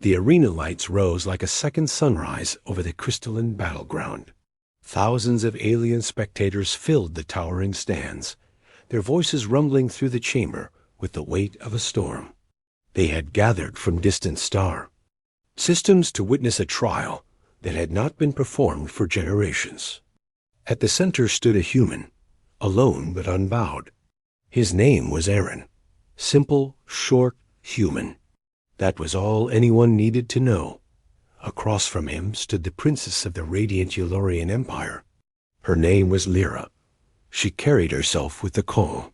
The arena lights rose like a second sunrise over the crystalline battleground. Thousands of alien spectators filled the towering stands, their voices rumbling through the chamber with the weight of a storm. They had gathered from distant star systems to witness a trial that had not been performed for generations. At the center stood a human, alone but unbowed. His name was Aaron. Simple, short, human. That was all anyone needed to know. Across from him stood the princess of the radiant Eulorian Empire. Her name was Lyra. She carried herself with the calm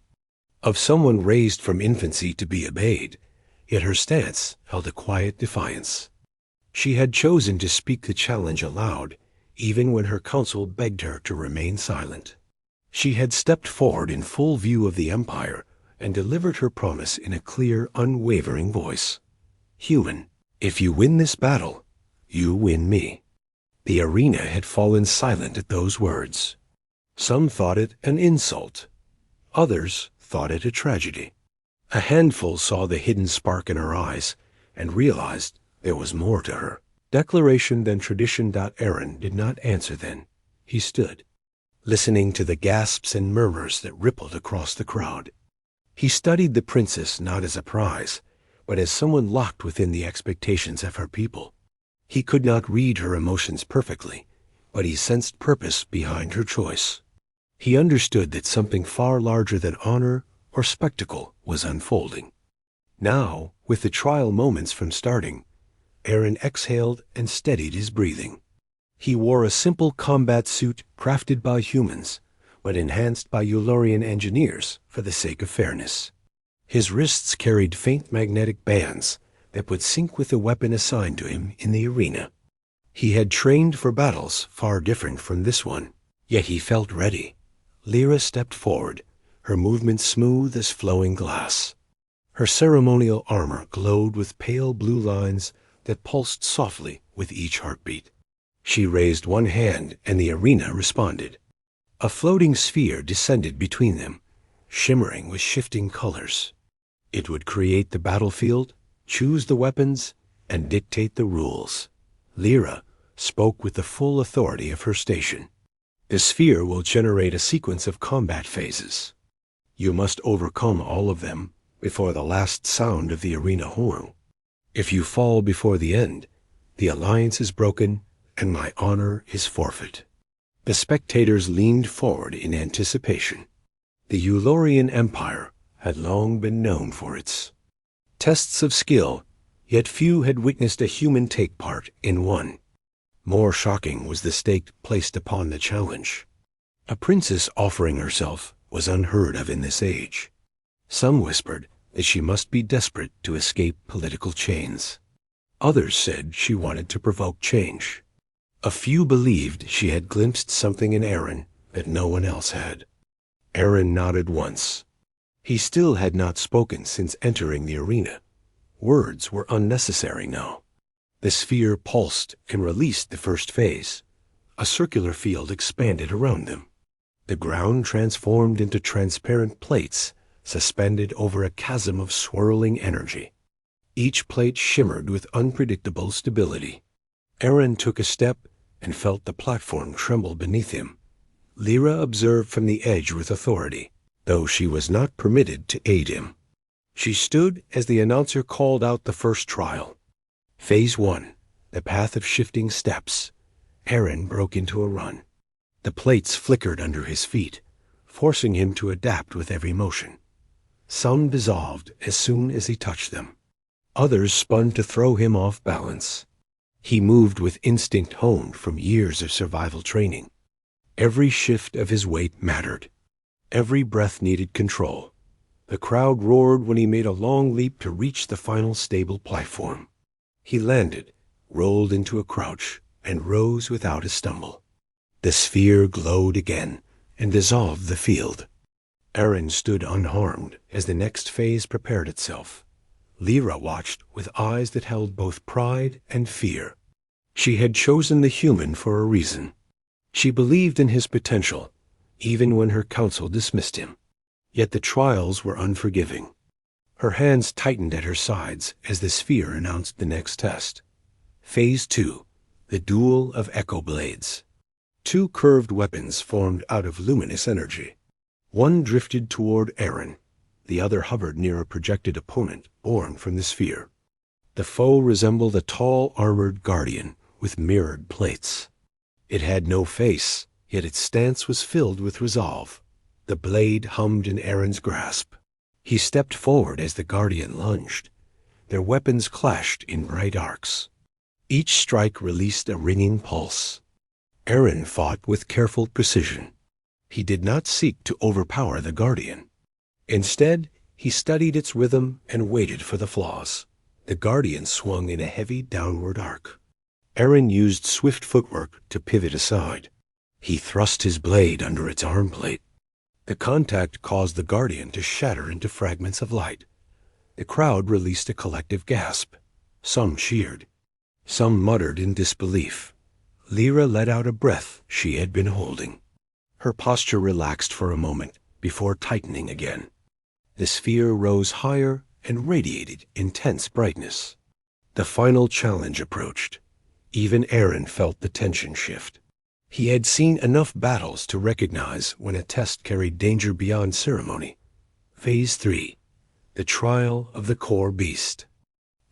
of someone raised from infancy to be obeyed, yet her stance held a quiet defiance. She had chosen to speak the challenge aloud, even when her council begged her to remain silent. She had stepped forward in full view of the Empire and delivered her promise in a clear, unwavering voice. Human, if you win this battle, you win me. The arena had fallen silent at those words. Some thought it an insult. Others thought it a tragedy. A handful saw the hidden spark in her eyes and realized there was more to her declaration than tradition. Aaron did not answer then. He stood, listening to the gasps and murmurs that rippled across the crowd. He studied the princess not as a prize, but as someone locked within the expectations of her people. He could not read her emotions perfectly, but he sensed purpose behind her choice. He understood that something far larger than honor or spectacle was unfolding. Now, with the trial moments from starting, Aaron exhaled and steadied his breathing. He wore a simple combat suit crafted by humans, but enhanced by Eulorian engineers for the sake of fairness. His wrists carried faint magnetic bands that would sync with the weapon assigned to him in the arena. He had trained for battles far different from this one, yet he felt ready. Lyra stepped forward, her movements smooth as flowing glass. Her ceremonial armor glowed with pale blue lines that pulsed softly with each heartbeat. She raised one hand and the arena responded. A floating sphere descended between them, shimmering with shifting colors. It would create the battlefield, choose the weapons, and dictate the rules. Lyra spoke with the full authority of her station. The sphere will generate a sequence of combat phases. You must overcome all of them before the last sound of the arena horn. If you fall before the end, the alliance is broken and my honor is forfeit. The spectators leaned forward in anticipation. The Eulorian Empire had long been known for its tests of skill, yet few had witnessed a human take part in one. More shocking was the stake placed upon the challenge. A princess offering herself was unheard of in this age. Some whispered that she must be desperate to escape political chains. Others said she wanted to provoke change. A few believed she had glimpsed something in Aaron that no one else had. Aaron nodded once. He still had not spoken since entering the arena. Words were unnecessary now. The sphere pulsed and released the first phase. A circular field expanded around them. The ground transformed into transparent plates suspended over a chasm of swirling energy. Each plate shimmered with unpredictable stability. Aaron took a step and felt the platform tremble beneath him. Lyra observed from the edge with authority, though she was not permitted to aid him. She stood as the announcer called out the first trial. Phase 1, the path of shifting steps. Aaron broke into a run. The plates flickered under his feet, forcing him to adapt with every motion. Some dissolved as soon as he touched them. Others spun to throw him off balance. He moved with instinct honed from years of survival training. Every shift of his weight mattered. Every breath needed control. The crowd roared when he made a long leap to reach the final stable platform. He landed, rolled into a crouch, and rose without a stumble. The sphere glowed again and dissolved the field. Aaron stood unharmed as the next phase prepared itself. Lyra watched with eyes that held both pride and fear. She had chosen the human for a reason. She believed in his potential, even when her council dismissed him. Yet the trials were unforgiving. Her hands tightened at her sides as the sphere announced the next test. Phase 2, the duel of echo blades. Two curved weapons formed out of luminous energy. One drifted toward Aaron. The other hovered near a projected opponent born from the sphere. The foe resembled a tall, armored guardian with mirrored plates. It had no face, yet its stance was filled with resolve. The blade hummed in Aaron's grasp. He stepped forward as the guardian lunged. Their weapons clashed in bright arcs. Each strike released a ringing pulse. Aaron fought with careful precision. He did not seek to overpower the guardian. Instead, he studied its rhythm and waited for the flaws. The guardian swung in a heavy downward arc. Aaron used swift footwork to pivot aside. He thrust his blade under its armplate. The contact caused the guardian to shatter into fragments of light. The crowd released a collective gasp. Some cheered. Some muttered in disbelief. Lyra let out a breath she had been holding. Her posture relaxed for a moment before tightening again. The sphere rose higher and radiated intense brightness. The final challenge approached. Even Aaron felt the tension shift. He had seen enough battles to recognize when a test carried danger beyond ceremony. Phase 3, the trial of the core beast.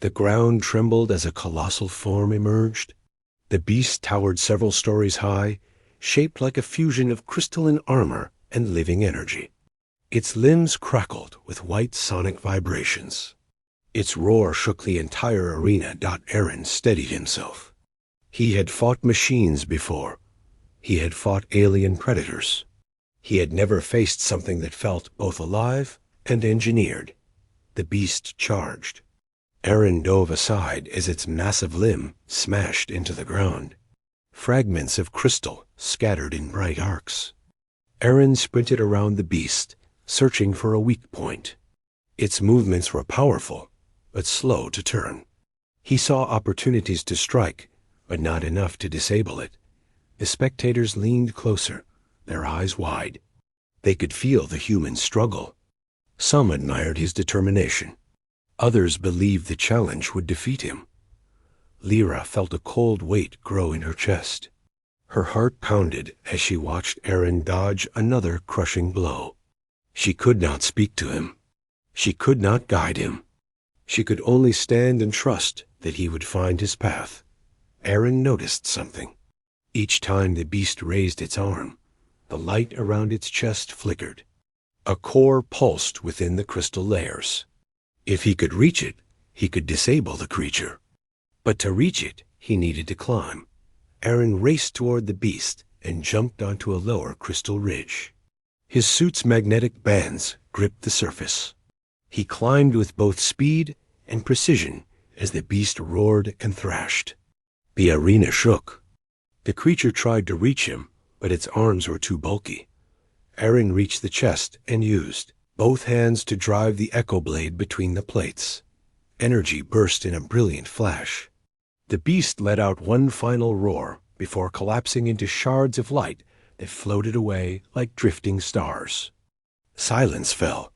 The ground trembled as a colossal form emerged. The beast towered several stories high, shaped like a fusion of crystalline armor and living energy. Its limbs crackled with white sonic vibrations. Its roar shook the entire arena. Aaron steadied himself. He had fought machines before. He had fought alien predators. He had never faced something that felt both alive and engineered. The beast charged. Aaron dove aside as its massive limb smashed into the ground. Fragments of crystal scattered in bright arcs. Aaron sprinted around the beast, searching for a weak point. Its movements were powerful, but slow to turn. He saw opportunities to strike, but not enough to disable it. The spectators leaned closer, their eyes wide. They could feel the human struggle. Some admired his determination. Others believed the challenge would defeat him. Lyra felt a cold weight grow in her chest. Her heart pounded as she watched Aaron dodge another crushing blow. She could not speak to him. She could not guide him. She could only stand and trust that he would find his path. Aaron noticed something. Each time the beast raised its arm, the light around its chest flickered. A core pulsed within the crystal layers. If he could reach it, he could disable the creature. But to reach it, he needed to climb. Aaron raced toward the beast and jumped onto a lower crystal ridge. His suit's magnetic bands gripped the surface. He climbed with both speed and precision as the beast roared and thrashed. The arena shook. The creature tried to reach him, but its arms were too bulky. Aaron reached the chest and used both hands to drive the echo blade between the plates. Energy burst in a brilliant flash. The beast let out one final roar before collapsing into shards of light that floated away like drifting stars. Silence fell.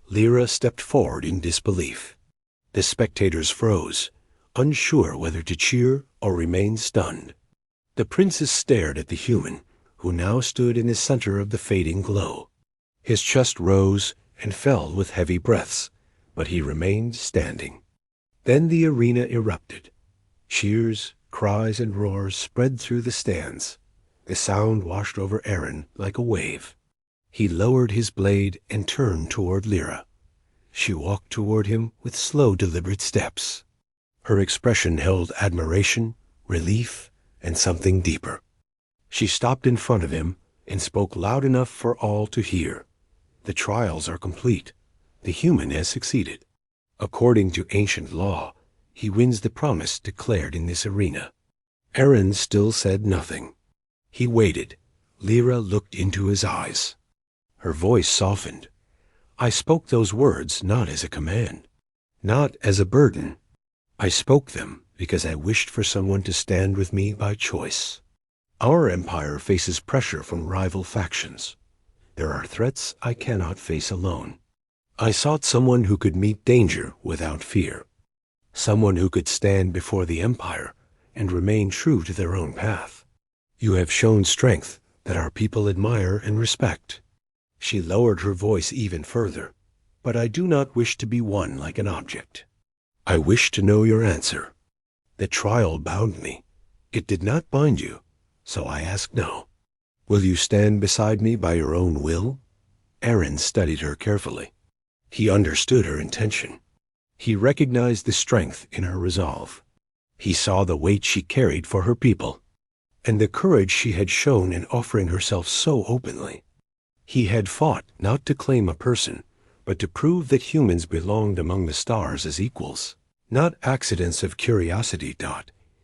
Lyra stepped forward in disbelief. The spectators froze, unsure whether to cheer or remain stunned. The princess stared at the human, who now stood in the center of the fading glow. His chest rose and fell with heavy breaths, but he remained standing. Then the arena erupted. Cheers, cries, and roars spread through the stands. The sound washed over Aaron like a wave. He lowered his blade and turned toward Lyra. She walked toward him with slow, deliberate steps. Her expression held admiration, relief, and something deeper. She stopped in front of him and spoke loud enough for all to hear. The trials are complete. The human has succeeded. According to ancient law, he wins the promise declared in this arena. Aaron still said nothing. He waited. Lyra looked into his eyes. Her voice softened. I spoke those words not as a command, not as a burden. I spoke them because I wished for someone to stand with me by choice. Our empire faces pressure from rival factions. There are threats I cannot face alone. I sought someone who could meet danger without fear, someone who could stand before the Empire and remain true to their own path. You have shown strength that our people admire and respect." She lowered her voice even further. "But I do not wish to be won like an object. I wish to know your answer. The trial bound me. It did not bind you, so I ask now. Will you stand beside me by your own will?" Aaron studied her carefully. He understood her intention. He recognized the strength in her resolve. He saw the weight she carried for her people, and the courage she had shown in offering herself so openly. He had fought not to claim a person, but to prove that humans belonged among the stars as equals, not accidents of curiosity.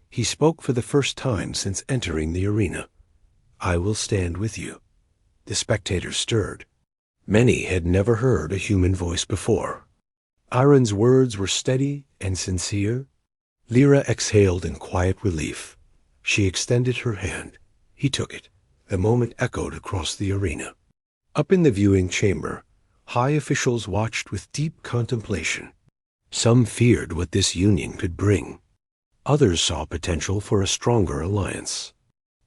He spoke for the first time since entering the arena. "I will stand with you." The spectators stirred. Many had never heard a human voice before. Aaron's words were steady and sincere. Lyra exhaled in quiet relief. She extended her hand. He took it. The moment echoed across the arena. Up in the viewing chamber, high officials watched with deep contemplation. Some feared what this union could bring. Others saw potential for a stronger alliance.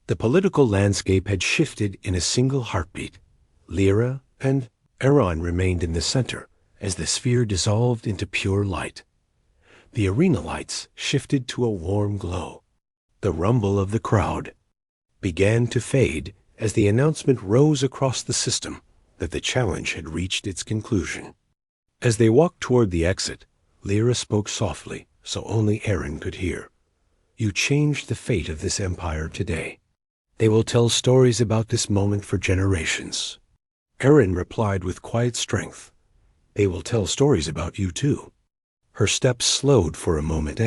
The political landscape had shifted in a single heartbeat. Lyra and Aaron remained in the center as the sphere dissolved into pure light. The arena lights shifted to a warm glow. The rumble of the crowd began to fade as the announcement rose across the system that the challenge had reached its conclusion. As they walked toward the exit, Lyra spoke softly so only Aaron could hear. "You changed the fate of this empire today. They will tell stories about this moment for generations." Aaron replied with quiet strength, "They will tell stories about you too." Her steps slowed for a moment.